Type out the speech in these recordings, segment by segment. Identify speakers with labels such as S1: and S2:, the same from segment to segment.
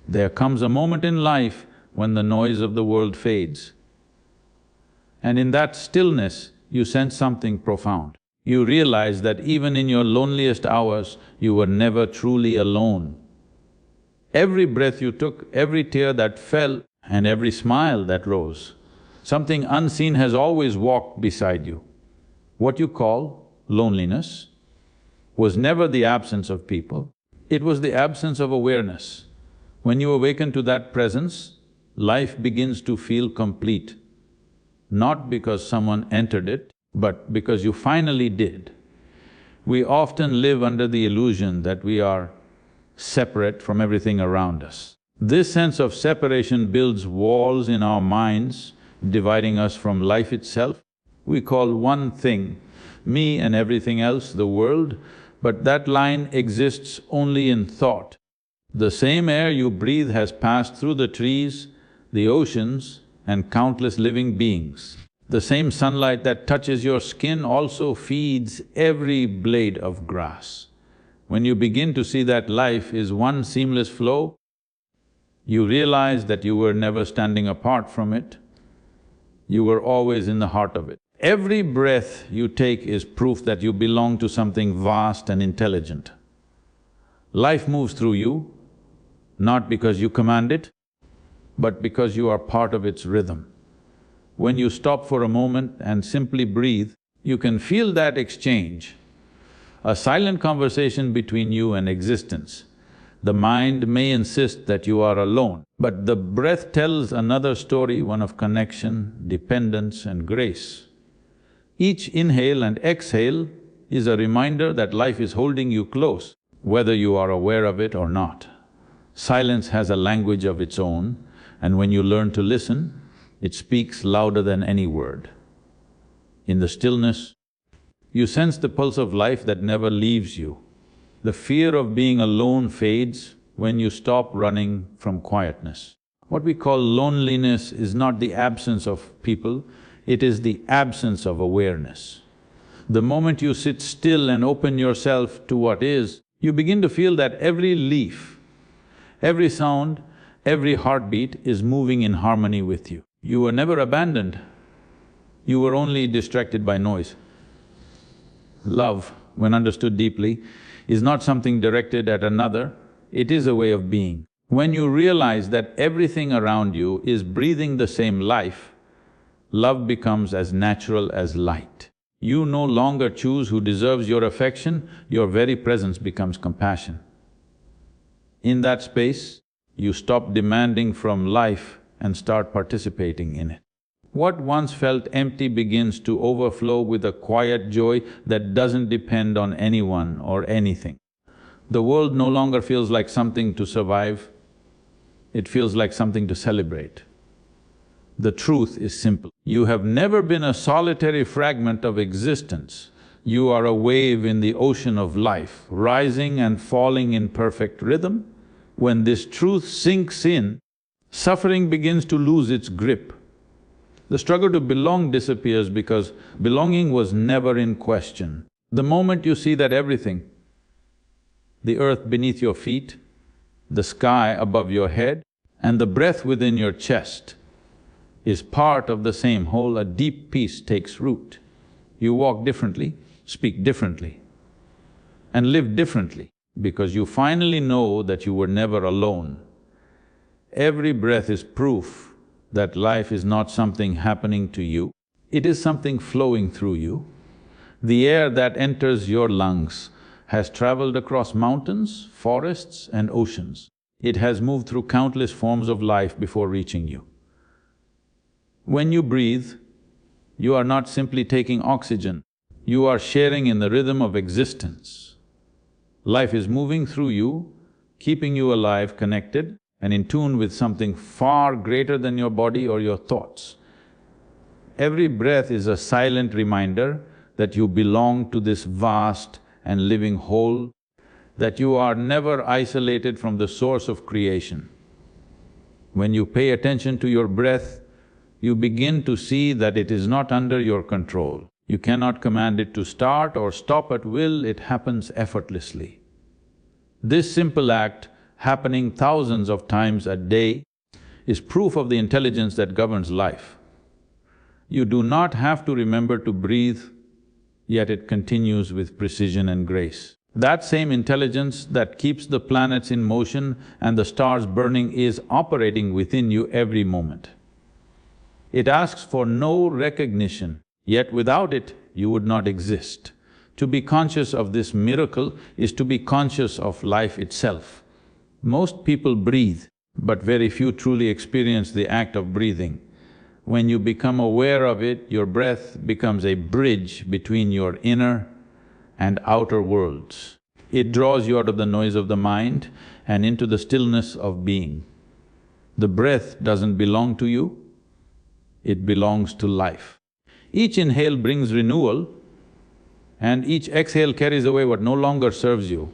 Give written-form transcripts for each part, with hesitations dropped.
S1: There comes a moment in life when the noise of the world fades. And in that stillness, you sense something profound. You realize that even in your loneliest hours, you were never truly alone. Every breath you took, every tear that fell, and every smile that rose, something unseen has always walked beside you. What you call loneliness was never the absence of people, it was the absence of awareness. When you awaken to that presence, life begins to feel complete. Not because someone entered it, but because you finally did. We often live under the illusion that we are separate from everything around us. This sense of separation builds walls in our minds, dividing us from life itself. We call one thing me and everything else the world, but that line exists only in thought. The same air you breathe has passed through the trees, the oceans, and countless living beings. The same sunlight that touches your skin also feeds every blade of grass. When you begin to see that life is one seamless flow, you realize that you were never standing apart from it, you were always in the heart of it. Every breath you take is proof that you belong to something vast and intelligent. Life moves through you, not because you command it, but because you are part of its rhythm. When you stop for a moment and simply breathe, you can feel that exchange, a silent conversation between you and existence. The mind may insist that you are alone, but the breath tells another story, one of connection, dependence and grace. Each inhale and exhale is a reminder that life is holding you close, whether you are aware of it or not. Silence has a language of its own, and when you learn to listen, it speaks louder than any word. In the stillness, you sense the pulse of life that never leaves you. The fear of being alone fades when you stop running from quietness. What we call loneliness is not the absence of people, it is the absence of awareness. The moment you sit still and open yourself to what is, you begin to feel that every leaf, every sound, every heartbeat is moving in harmony with you. You were never abandoned, you were only distracted by noise. Love, when understood deeply, is not something directed at another, it is a way of being. When you realize that everything around you is breathing the same life, love becomes as natural as light. You no longer choose who deserves your affection, your very presence becomes compassion. In that space, you stop demanding from life and start participating in it. What once felt empty begins to overflow with a quiet joy that doesn't depend on anyone or anything. The world no longer feels like something to survive, it feels like something to celebrate. The truth is simple. You have never been a solitary fragment of existence. You are a wave in the ocean of life, rising and falling in perfect rhythm. When this truth sinks in, suffering begins to lose its grip. The struggle to belong disappears because belonging was never in question. The moment you see that everything, the earth beneath your feet, the sky above your head, and the breath within your chest is part of the same whole, a deep peace takes root. You walk differently, speak differently, and live differently because you finally know that you were never alone. Every breath is proof that life is not something happening to you, it is something flowing through you. The air that enters your lungs has traveled across mountains, forests and oceans. It has moved through countless forms of life before reaching you. When you breathe, you are not simply taking oxygen, you are sharing in the rhythm of existence. Life is moving through you, keeping you alive, connected, and in tune with something far greater than your body or your thoughts. Every breath is a silent reminder that you belong to this vast and living whole, that you are never isolated from the source of creation. When you pay attention to your breath, you begin to see that it is not under your control. You cannot command it to start or stop at will, it happens effortlessly. This simple act happening thousands of times a day, is proof of the intelligence that governs life. You do not have to remember to breathe, yet it continues with precision and grace. That same intelligence that keeps the planets in motion and the stars burning is operating within you every moment. It asks for no recognition, yet without it, you would not exist. To be conscious of this miracle is to be conscious of life itself. Most people breathe, but very few truly experience the act of breathing. When you become aware of it, your breath becomes a bridge between your inner and outer worlds. It draws you out of the noise of the mind and into the stillness of being. The breath doesn't belong to you, it belongs to life. Each inhale brings renewal, and each exhale carries away what no longer serves you.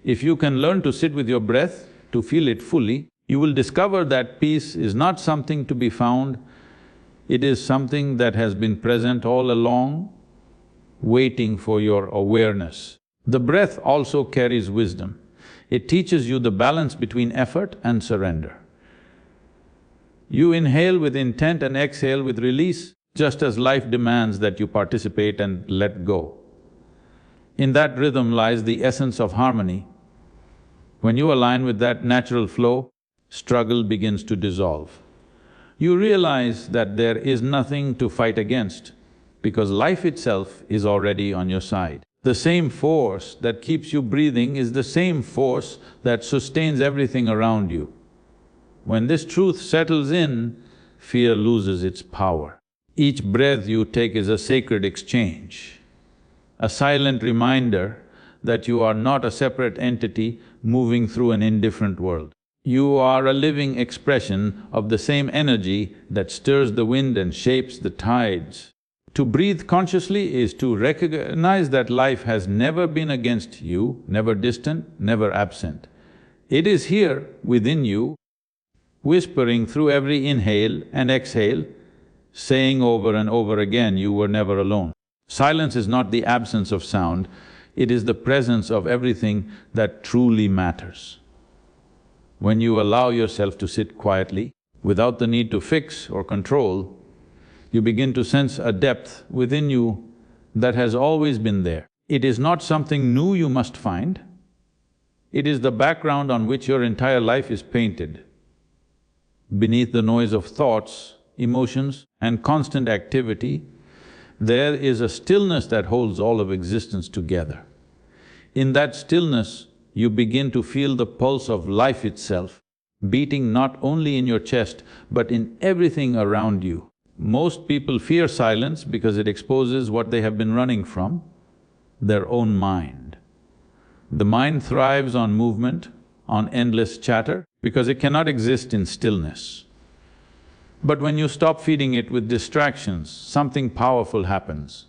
S1: If you can learn to sit with your breath, to feel it fully, you will discover that peace is not something to be found, it is something that has been present all along, waiting for your awareness. The breath also carries wisdom. It teaches you the balance between effort and surrender. You inhale with intent and exhale with release, just as life demands that you participate and let go. In that rhythm lies the essence of harmony. When you align with that natural flow, struggle begins to dissolve. You realize that there is nothing to fight against, because life itself is already on your side. The same force that keeps you breathing is the same force that sustains everything around you. When this truth settles in, fear loses its power. Each breath you take is a sacred exchange, a silent reminder that you are not a separate entity moving through an indifferent world. You are a living expression of the same energy that stirs the wind and shapes the tides. To breathe consciously is to recognize that life has never been against you, never distant, never absent. It is here within you, whispering through every inhale and exhale, saying over and over again, you were never alone. Silence is not the absence of sound, it is the presence of everything that truly matters. When you allow yourself to sit quietly, without the need to fix or control, you begin to sense a depth within you that has always been there. It is not something new you must find, it is the background on which your entire life is painted. Beneath the noise of thoughts, emotions, and constant activity, there is a stillness that holds all of existence together. In that stillness, you begin to feel the pulse of life itself, beating not only in your chest, but in everything around you. Most people fear silence because it exposes what they have been running from, their own mind. The mind thrives on movement, on endless chatter, because it cannot exist in stillness. But when you stop feeding it with distractions, something powerful happens.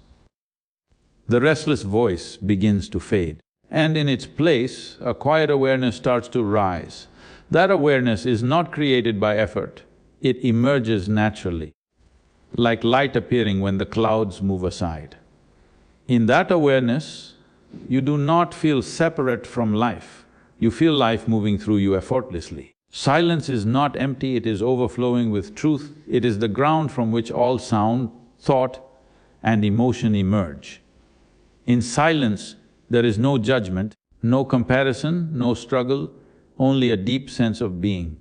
S1: The restless voice begins to fade, and in its place, a quiet awareness starts to rise. That awareness is not created by effort, it emerges naturally, like light appearing when the clouds move aside. In that awareness, you do not feel separate from life, you feel life moving through you effortlessly. Silence is not empty, it is overflowing with truth, it is the ground from which all sound, thought and emotion emerge. In silence, there is no judgment, no comparison, no struggle, only a deep sense of being.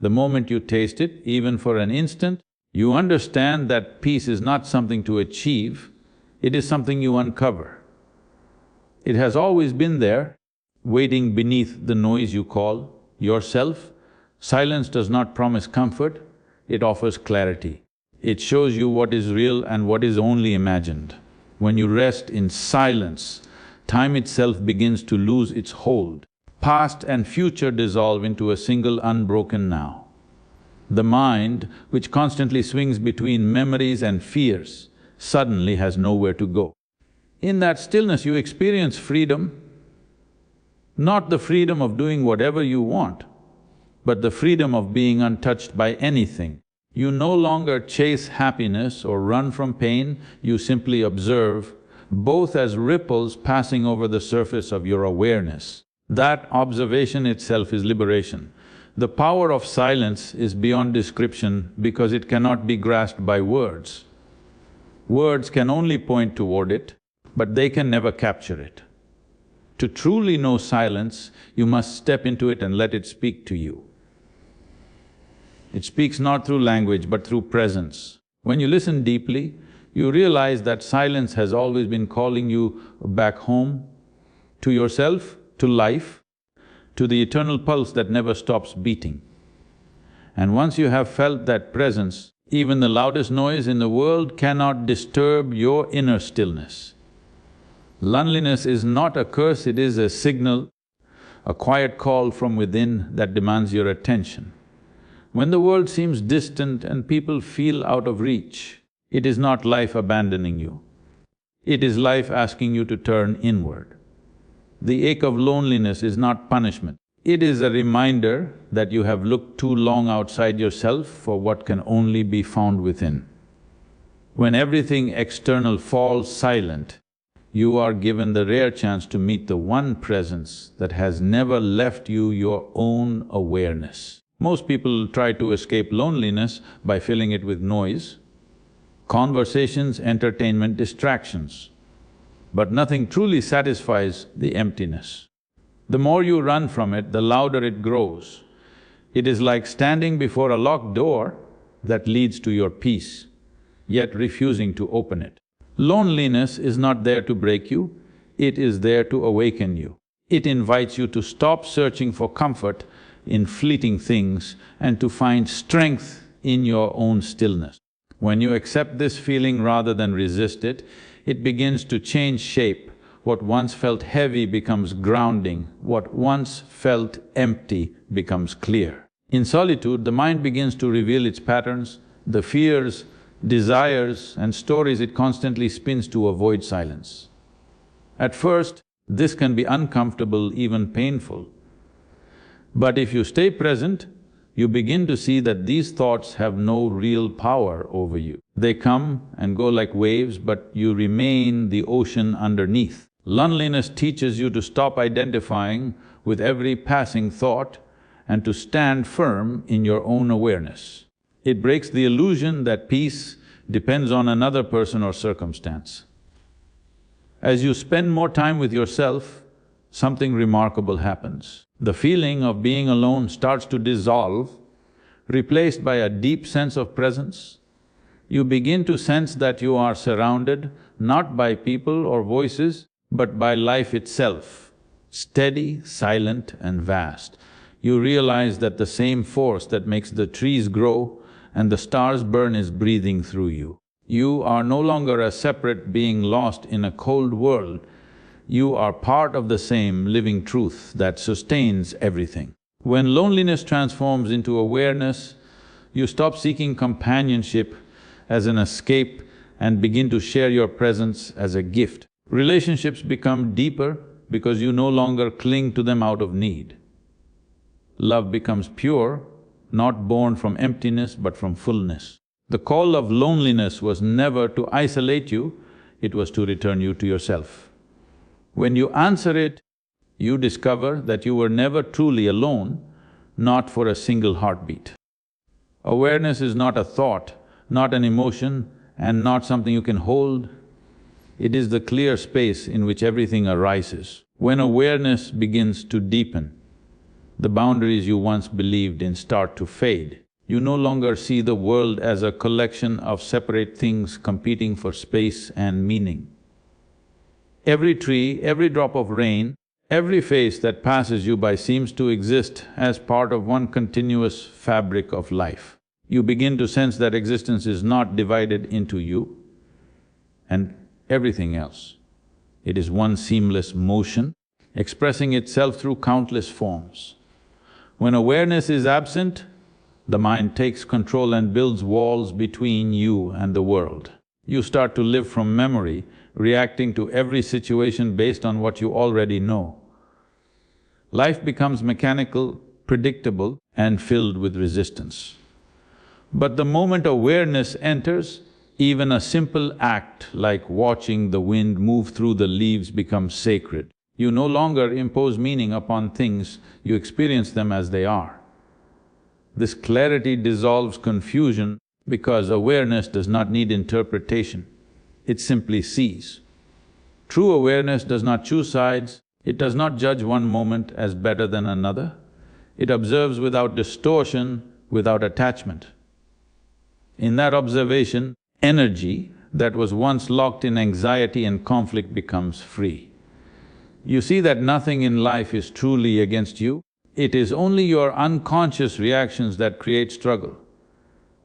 S1: The moment you taste it, even for an instant, you understand that peace is not something to achieve, it is something you uncover. It has always been there, waiting beneath the noise you call yourself. Silence does not promise comfort, it offers clarity. It shows you what is real and what is only imagined. When you rest in silence, time itself begins to lose its hold. Past and future dissolve into a single unbroken now. The mind, which constantly swings between memories and fears, suddenly has nowhere to go. In that stillness, you experience freedom, not the freedom of doing whatever you want, but the freedom of being untouched by anything. You no longer chase happiness or run from pain, you simply observe, both as ripples passing over the surface of your awareness. That observation itself is liberation. The power of silence is beyond description because it cannot be grasped by words. Words can only point toward it, but they can never capture it. To truly know silence, you must step into it and let it speak to you. It speaks not through language but through presence. When you listen deeply, you realize that silence has always been calling you back home, to yourself, to life, to the eternal pulse that never stops beating. And once you have felt that presence, even the loudest noise in the world cannot disturb your inner stillness. Loneliness is not a curse, it is a signal, a quiet call from within that demands your attention. When the world seems distant and people feel out of reach, it is not life abandoning you. It is life asking you to turn inward. The ache of loneliness is not punishment. It is a reminder that you have looked too long outside yourself for what can only be found within. When everything external falls silent, you are given the rare chance to meet the one presence that has never left you, your own awareness. Most people try to escape loneliness by filling it with noise, conversations, entertainment, distractions. But nothing truly satisfies the emptiness. The more you run from it, the louder it grows. It is like standing before a locked door that leads to your peace, yet refusing to open it. Loneliness is not there to break you, it is there to awaken you. It invites you to stop searching for comfort in fleeting things and to find strength in your own stillness. When you accept this feeling rather than resist it, it begins to change shape. What once felt heavy becomes grounding, what once felt empty becomes clear. In solitude, the mind begins to reveal its patterns, the fears, desires and stories it constantly spins to avoid silence. At first, this can be uncomfortable, even painful. But if you stay present, you begin to see that these thoughts have no real power over you. They come and go like waves, but you remain the ocean underneath. Loneliness teaches you to stop identifying with every passing thought and to stand firm in your own awareness. It breaks the illusion that peace depends on another person or circumstance. As you spend more time with yourself, something remarkable happens. The feeling of being alone starts to dissolve, replaced by a deep sense of presence. You begin to sense that you are surrounded not by people or voices, but by life itself, steady, silent and vast. You realize that the same force that makes the trees grow and the stars burn is breathing through you. You are no longer a separate being lost in a cold world. You are part of the same living truth that sustains everything. When loneliness transforms into awareness, you stop seeking companionship as an escape and begin to share your presence as a gift. Relationships become deeper because you no longer cling to them out of need. Love becomes pure, not born from emptiness but from fullness. The call of loneliness was never to isolate you, it was to return you to yourself. When you answer it, you discover that you were never truly alone, not for a single heartbeat. Awareness is not a thought, not an emotion, and not something you can hold. It is the clear space in which everything arises. When awareness begins to deepen, the boundaries you once believed in start to fade. You no longer see the world as a collection of separate things competing for space and meaning. Every tree, every drop of rain, every face that passes you by seems to exist as part of one continuous fabric of life. You begin to sense that existence is not divided into you and everything else. It is one seamless motion, expressing itself through countless forms. When awareness is absent, the mind takes control and builds walls between you and the world. You start to live from memory, reacting to every situation based on what you already know. Life becomes mechanical, predictable and filled with resistance. But the moment awareness enters, even a simple act like watching the wind move through the leaves becomes sacred. You no longer impose meaning upon things, you experience them as they are. This clarity dissolves confusion because awareness does not need interpretation, it simply sees. True awareness does not choose sides, it does not judge one moment as better than another. It observes without distortion, without attachment. In that observation, energy that was once locked in anxiety and conflict becomes free. You see that nothing in life is truly against you, it is only your unconscious reactions that create struggle.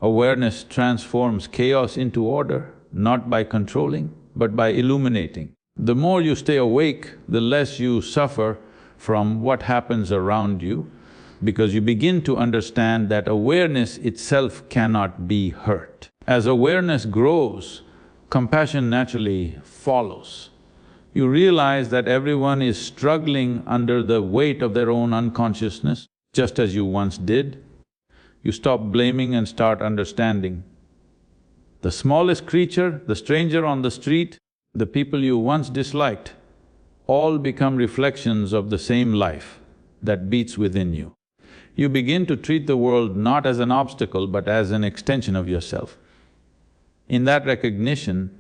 S1: Awareness transforms chaos into order, not by controlling, but by illuminating. The more you stay awake, the less you suffer from what happens around you, because you begin to understand that awareness itself cannot be hurt. As awareness grows, compassion naturally follows. You realize that everyone is struggling under the weight of their own unconsciousness, just as you once did. You stop blaming and start understanding. The smallest creature, the stranger on the street, the people you once disliked, all become reflections of the same life that beats within you. You begin to treat the world not as an obstacle but as an extension of yourself. In that recognition,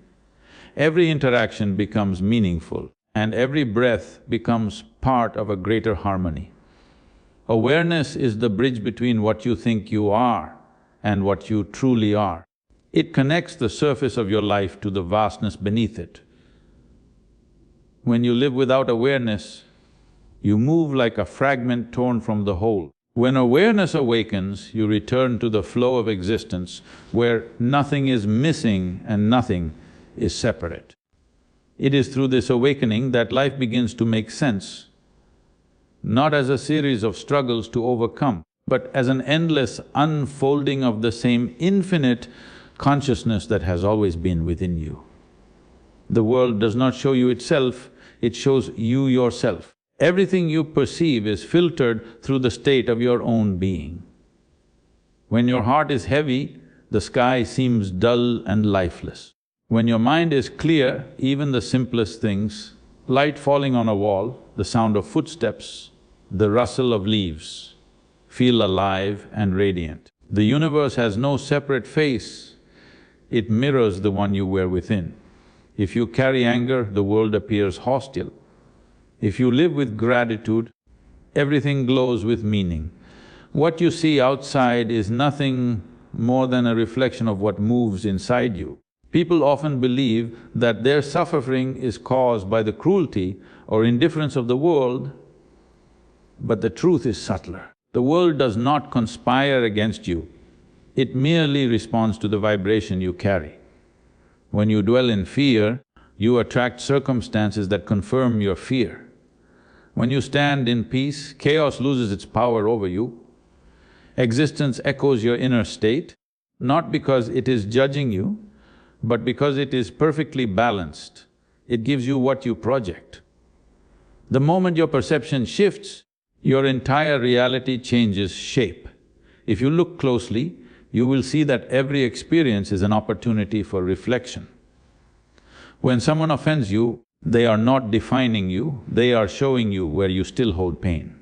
S1: every interaction becomes meaningful and every breath becomes part of a greater harmony. Awareness is the bridge between what you think you are and what you truly are. It connects the surface of your life to the vastness beneath it. When you live without awareness, you move like a fragment torn from the whole. When awareness awakens, you return to the flow of existence where nothing is missing and nothing is separate. It is through this awakening that life begins to make sense, not as a series of struggles to overcome, but as an endless unfolding of the same infinite consciousness that has always been within you. The world does not show you itself, it shows you yourself. Everything you perceive is filtered through the state of your own being. When your heart is heavy, the sky seems dull and lifeless. When your mind is clear, even the simplest things, light falling on a wall, the sound of footsteps, the rustle of leaves, feel alive and radiant. The universe has no separate face, it mirrors the one you wear within. If you carry anger, the world appears hostile. If you live with gratitude, everything glows with meaning. What you see outside is nothing more than a reflection of what moves inside you. People often believe that their suffering is caused by the cruelty or indifference of the world, but the truth is subtler. The world does not conspire against you, it merely responds to the vibration you carry. When you dwell in fear, you attract circumstances that confirm your fear. When you stand in peace, chaos loses its power over you. Existence echoes your inner state, not because it is judging you, but because it is perfectly balanced. It gives you what you project. The moment your perception shifts, your entire reality changes shape. If you look closely, you will see that every experience is an opportunity for reflection. When someone offends you, they are not defining you, they are showing you where you still hold pain.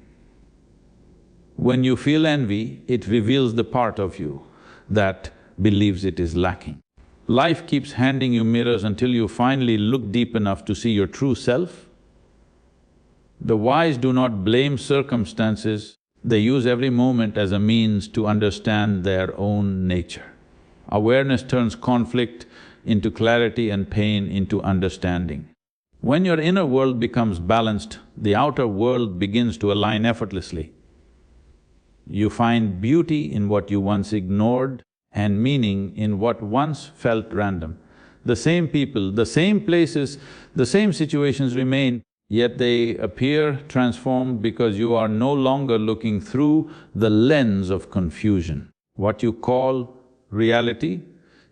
S1: When you feel envy, it reveals the part of you that believes it is lacking. Life keeps handing you mirrors until you finally look deep enough to see your true self. The wise do not blame circumstances, they use every moment as a means to understand their own nature. Awareness turns conflict into clarity and pain into understanding. When your inner world becomes balanced, the outer world begins to align effortlessly. You find beauty in what you once ignored and meaning in what once felt random. The same people, the same places, the same situations remain, yet they appear transformed because you are no longer looking through the lens of confusion. What you call reality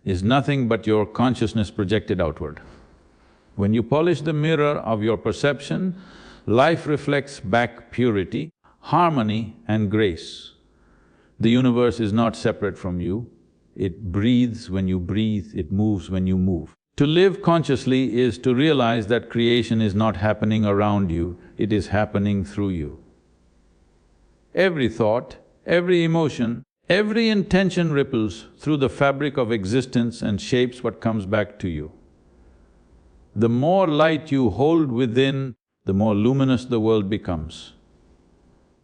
S1: is nothing but your consciousness projected outward. When you polish the mirror of your perception, life reflects back purity, harmony and grace. The universe is not separate from you, it breathes when you breathe, it moves when you move. To live consciously is to realize that creation is not happening around you, it is happening through you. Every thought, every emotion, every intention ripples through the fabric of existence and shapes what comes back to you. The more light you hold within, the more luminous the world becomes.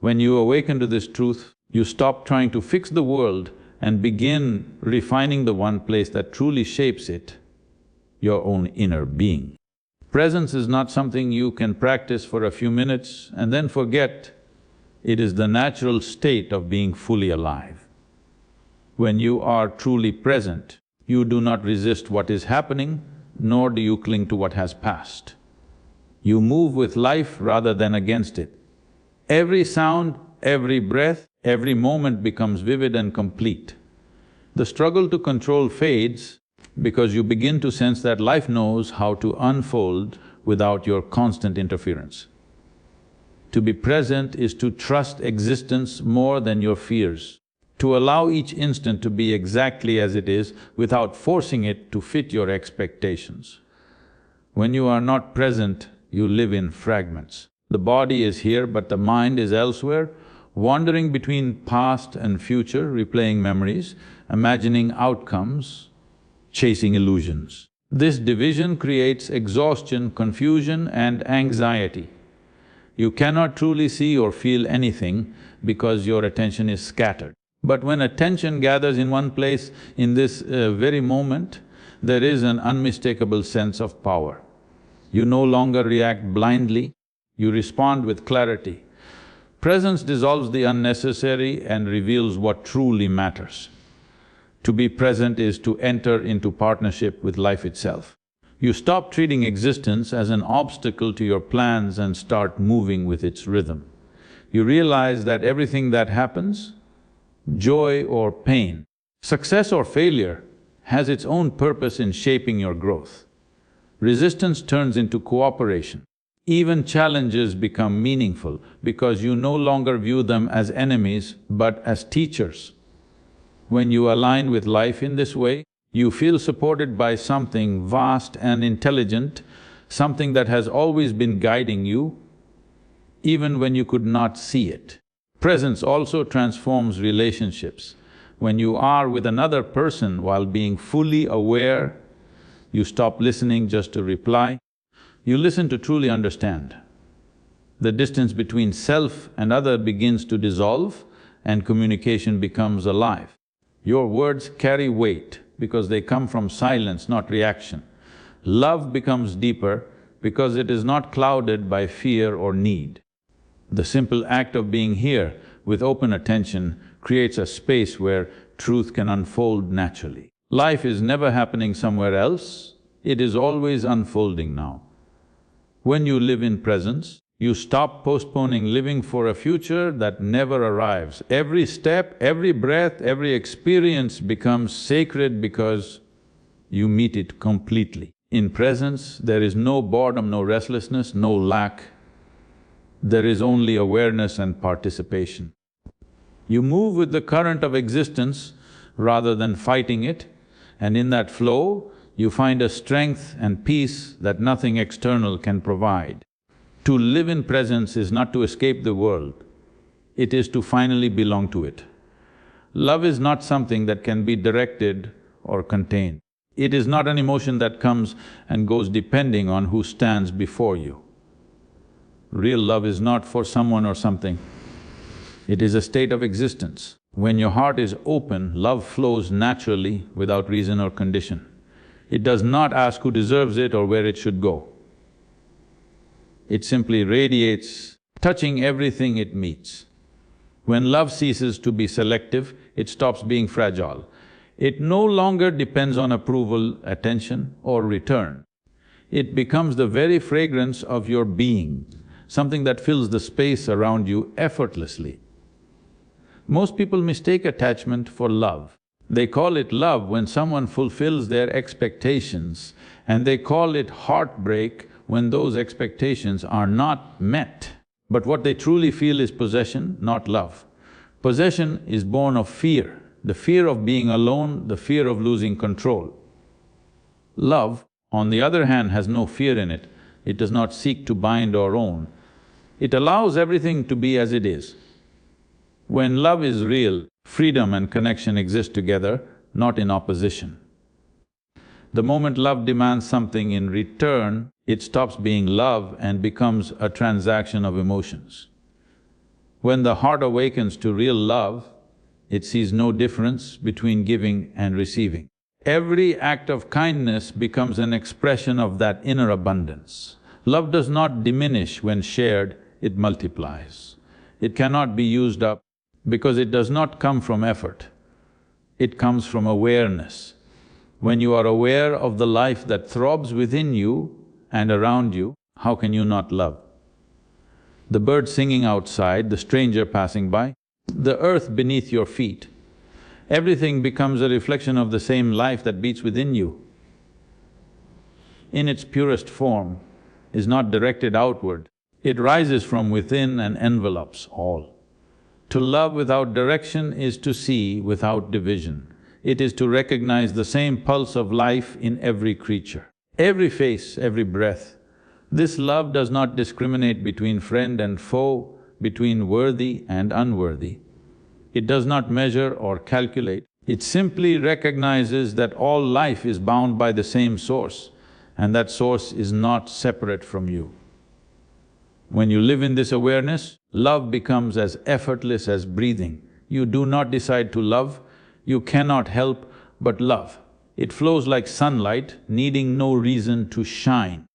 S1: When you awaken to this truth, you stop trying to fix the world and begin refining the one place that truly shapes it, your own inner being. Presence is not something you can practice for a few minutes and then forget. It is the natural state of being fully alive. When you are truly present, you do not resist what is happening, nor do you cling to what has passed. You move with life rather than against it. Every sound, every breath, every moment becomes vivid and complete. The struggle to control fades because you begin to sense that life knows how to unfold without your constant interference. To be present is to trust existence more than your fears, to allow each instant to be exactly as it is without forcing it to fit your expectations. When you are not present, you live in fragments. The body is here but the mind is elsewhere, wandering between past and future, replaying memories, imagining outcomes, chasing illusions. This division creates exhaustion, confusion and anxiety. You cannot truly see or feel anything because your attention is scattered. But when attention gathers in one place, in this very moment, there is an unmistakable sense of power. You no longer react blindly, you respond with clarity. Presence dissolves the unnecessary and reveals what truly matters. To be present is to enter into partnership with life itself. You stop treating existence as an obstacle to your plans and start moving with its rhythm. You realize that everything that happens, joy or pain, success or failure, has its own purpose in shaping your growth. Resistance turns into cooperation. Even challenges become meaningful because you no longer view them as enemies but as teachers. When you align with life in this way, you feel supported by something vast and intelligent, something that has always been guiding you, even when you could not see it. Presence also transforms relationships. When you are with another person while being fully aware, you stop listening just to reply, you listen to truly understand. The distance between self and other begins to dissolve and communication becomes alive. Your words carry weight because they come from silence, not reaction. Love becomes deeper because it is not clouded by fear or need. The simple act of being here with open attention creates a space where truth can unfold naturally. Life is never happening somewhere else, it is always unfolding now. When you live in presence, you stop postponing living for a future that never arrives. Every step, every breath, every experience becomes sacred because you meet it completely. In presence, there is no boredom, no restlessness, no lack. There is only awareness and participation. You move with the current of existence rather than fighting it, and in that flow, you find a strength and peace that nothing external can provide. To live in presence is not to escape the world, it is to finally belong to it. Love is not something that can be directed or contained. It is not an emotion that comes and goes depending on who stands before you. Real love is not for someone or something, it is a state of existence. When your heart is open, love flows naturally without reason or condition. It does not ask who deserves it or where it should go. It simply radiates, touching everything it meets. When love ceases to be selective, it stops being fragile. It no longer depends on approval, attention or return. It becomes the very fragrance of your being, something that fills the space around you effortlessly. Most people mistake attachment for love. They call it love when someone fulfills their expectations, and they call it heartbreak when those expectations are not met. But what they truly feel is possession, not love. Possession is born of fear, the fear of being alone, the fear of losing control. Love, on the other hand, has no fear in it. It does not seek to bind or own. It allows everything to be as it is. When love is real, freedom and connection exist together, not in opposition. The moment love demands something in return, it stops being love and becomes a transaction of emotions. When the heart awakens to real love, it sees no difference between giving and receiving. Every act of kindness becomes an expression of that inner abundance. Love does not diminish when shared, it multiplies. It cannot be used up because it does not come from effort, it comes from awareness. When you are aware of the life that throbs within you and around you, how can you not love? The bird singing outside, the stranger passing by, the earth beneath your feet, everything becomes a reflection of the same life that beats within you. In its purest form, is not directed outward, it rises from within and envelopes all. To love without direction is to see without division. It is to recognize the same pulse of life in every creature, every face, every breath. This love does not discriminate between friend and foe, between worthy and unworthy. It does not measure or calculate, it simply recognizes that all life is bound by the same source and that source is not separate from you. When you live in this awareness, love becomes as effortless as breathing. You do not decide to love, you cannot help but love. It flows like sunlight, needing no reason to shine.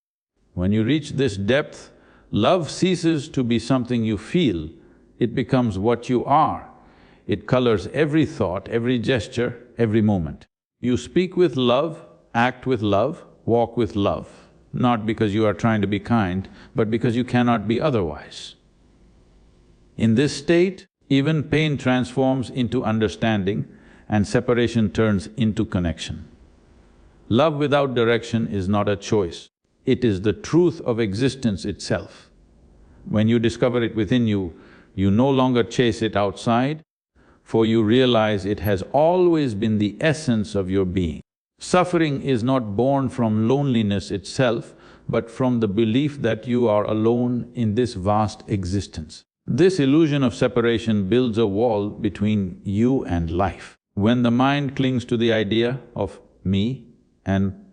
S1: When you reach this depth, love ceases to be something you feel, it becomes what you are. It colors every thought, every gesture, every moment. You speak with love, act with love, walk with love, not because you are trying to be kind, but because you cannot be otherwise. In this state, even pain transforms into understanding and separation turns into connection. Love without direction is not a choice, it is the truth of existence itself. When you discover it within you, you no longer chase it outside, for you realize it has always been the essence of your being. Suffering is not born from loneliness itself, but from the belief that you are alone in this vast existence. This illusion of separation builds a wall between you and life. When the mind clings to the idea of me and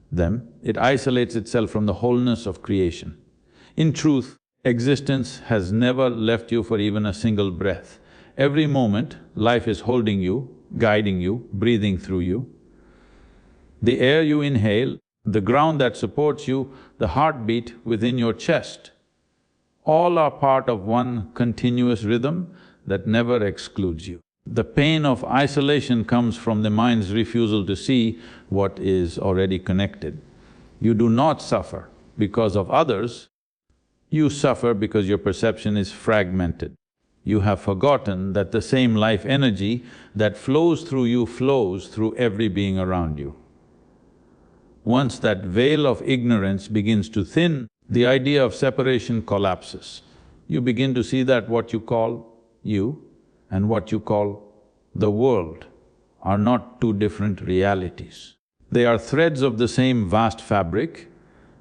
S1: them, it isolates itself from the wholeness of creation. In truth, existence has never left you for even a single breath. Every moment, life is holding you, guiding you, breathing through you. The air you inhale, the ground that supports you, the heartbeat within your chest, all are part of one continuous rhythm that never excludes you. The pain of isolation comes from the mind's refusal to see what is already connected. You do not suffer because of others, you suffer because your perception is fragmented. You have forgotten that the same life energy that flows through you flows through every being around you. Once that veil of ignorance begins to thin, the idea of separation collapses. You begin to see that what you call you and what you call the world are not two different realities. They are threads of the same vast fabric,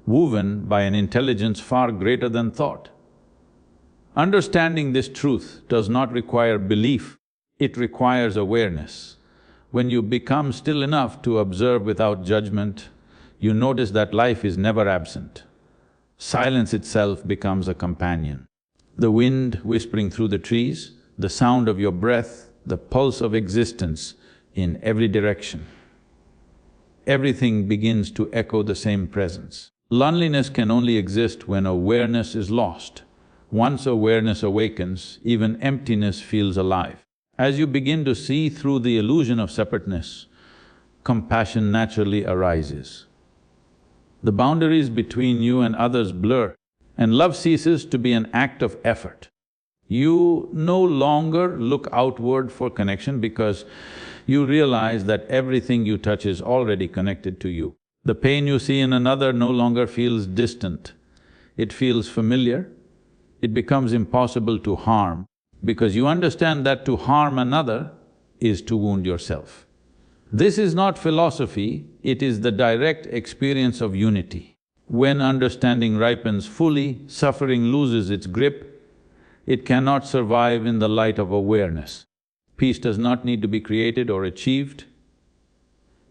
S1: woven by an intelligence far greater than thought. Understanding this truth does not require belief, it requires awareness. When you become still enough to observe without judgment, you notice that life is never absent. Silence itself becomes a companion. The wind whispering through the trees, the sound of your breath, the pulse of existence in every direction. Everything begins to echo the same presence. Loneliness can only exist when awareness is lost. Once awareness awakens, even emptiness feels alive. As you begin to see through the illusion of separateness, compassion naturally arises. The boundaries between you and others blur, and love ceases to be an act of effort. You no longer look outward for connection because you realize that everything you touch is already connected to you. The pain you see in another no longer feels distant, it feels familiar. It becomes impossible to harm because you understand that to harm another is to wound yourself. This is not philosophy, it is the direct experience of unity. When understanding ripens fully, suffering loses its grip, it cannot survive in the light of awareness. Peace does not need to be created or achieved,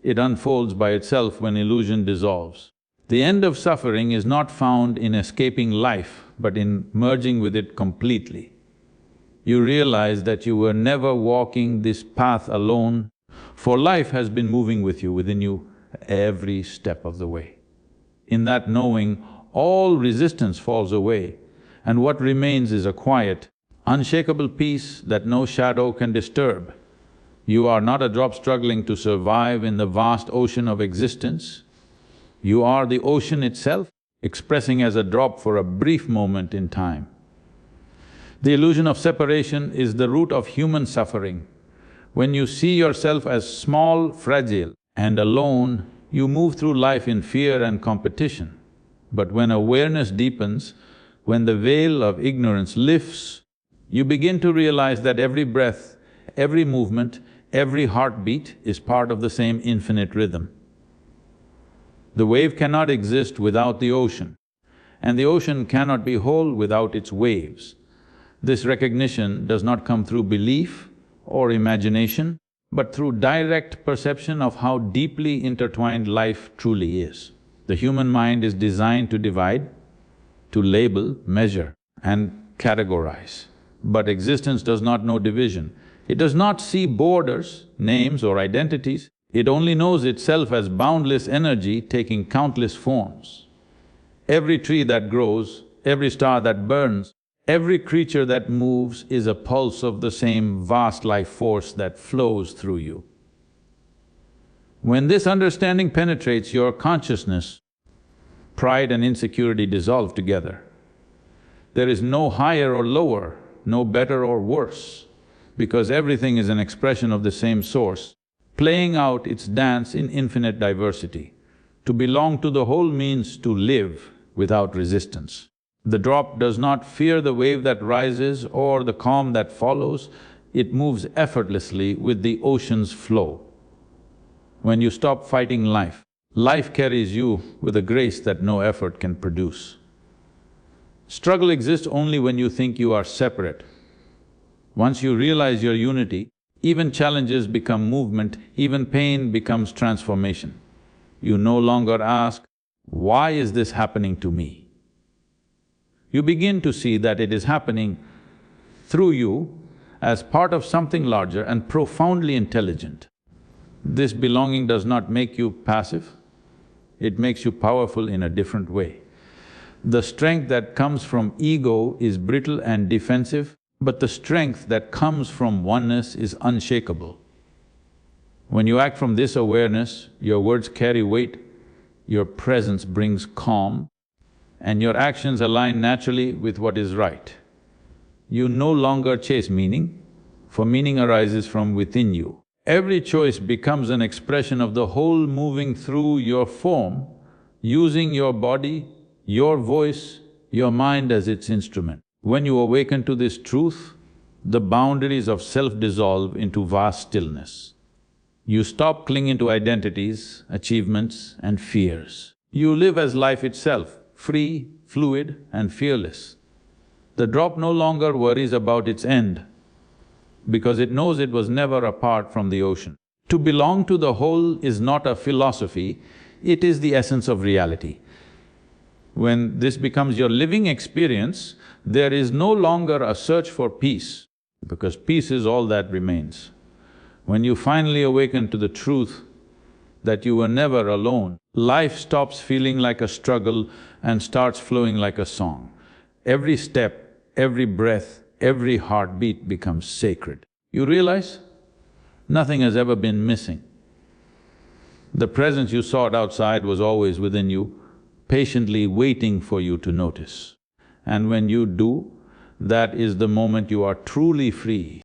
S1: it unfolds by itself when illusion dissolves. The end of suffering is not found in escaping life, but in merging with it completely. You realize that you were never walking this path alone, for life has been moving with you, within you, every step of the way. In that knowing, all resistance falls away, and what remains is a quiet, unshakable peace that no shadow can disturb. You are not a drop struggling to survive in the vast ocean of existence. You are the ocean itself, expressing as a drop for a brief moment in time. The illusion of separation is the root of human suffering. When you see yourself as small, fragile and alone, you move through life in fear and competition. But when awareness deepens, when the veil of ignorance lifts, you begin to realize that every breath, every movement, every heartbeat is part of the same infinite rhythm. The wave cannot exist without the ocean, and the ocean cannot be whole without its waves. This recognition does not come through belief or imagination, but through direct perception of how deeply intertwined life truly is. The human mind is designed to divide, to label, measure and categorize. But existence does not know division. It does not see borders, names or identities. It only knows itself as boundless energy taking countless forms. Every tree that grows, every star that burns, every creature that moves is a pulse of the same vast life force that flows through you. When this understanding penetrates your consciousness, pride and insecurity dissolve together. There is no higher or lower, no better or worse, because everything is an expression of the same source, playing out its dance in infinite diversity. To belong to the whole means to live without resistance. The drop does not fear the wave that rises or the calm that follows, it moves effortlessly with the ocean's flow. When you stop fighting life, life carries you with a grace that no effort can produce. Struggle exists only when you think you are separate. Once you realize your unity, even challenges become movement, even pain becomes transformation. You no longer ask, why is this happening to me? You begin to see that it is happening through you as part of something larger and profoundly intelligent. This belonging does not make you passive, it makes you powerful in a different way. The strength that comes from ego is brittle and defensive, but the strength that comes from oneness is unshakable. When you act from this awareness, your words carry weight, your presence brings calm, and your actions align naturally with what is right. You no longer chase meaning, for meaning arises from within you. Every choice becomes an expression of the whole moving through your form, using your body, your voice, your mind as its instrument. When you awaken to this truth, the boundaries of self dissolve into vast stillness. You stop clinging to identities, achievements and fears. You live as life itself, free, fluid and fearless. The drop no longer worries about its end, because it knows it was never apart from the ocean. To belong to the whole is not a philosophy, it is the essence of reality. When this becomes your living experience, there is no longer a search for peace, because peace is all that remains. When you finally awaken to the truth that you were never alone, life stops feeling like a struggle and starts flowing like a song. Every step, every breath, every heartbeat becomes sacred. You realize nothing has ever been missing. The presence you sought outside was always within you, patiently waiting for you to notice. And when you do, that is the moment you are truly free.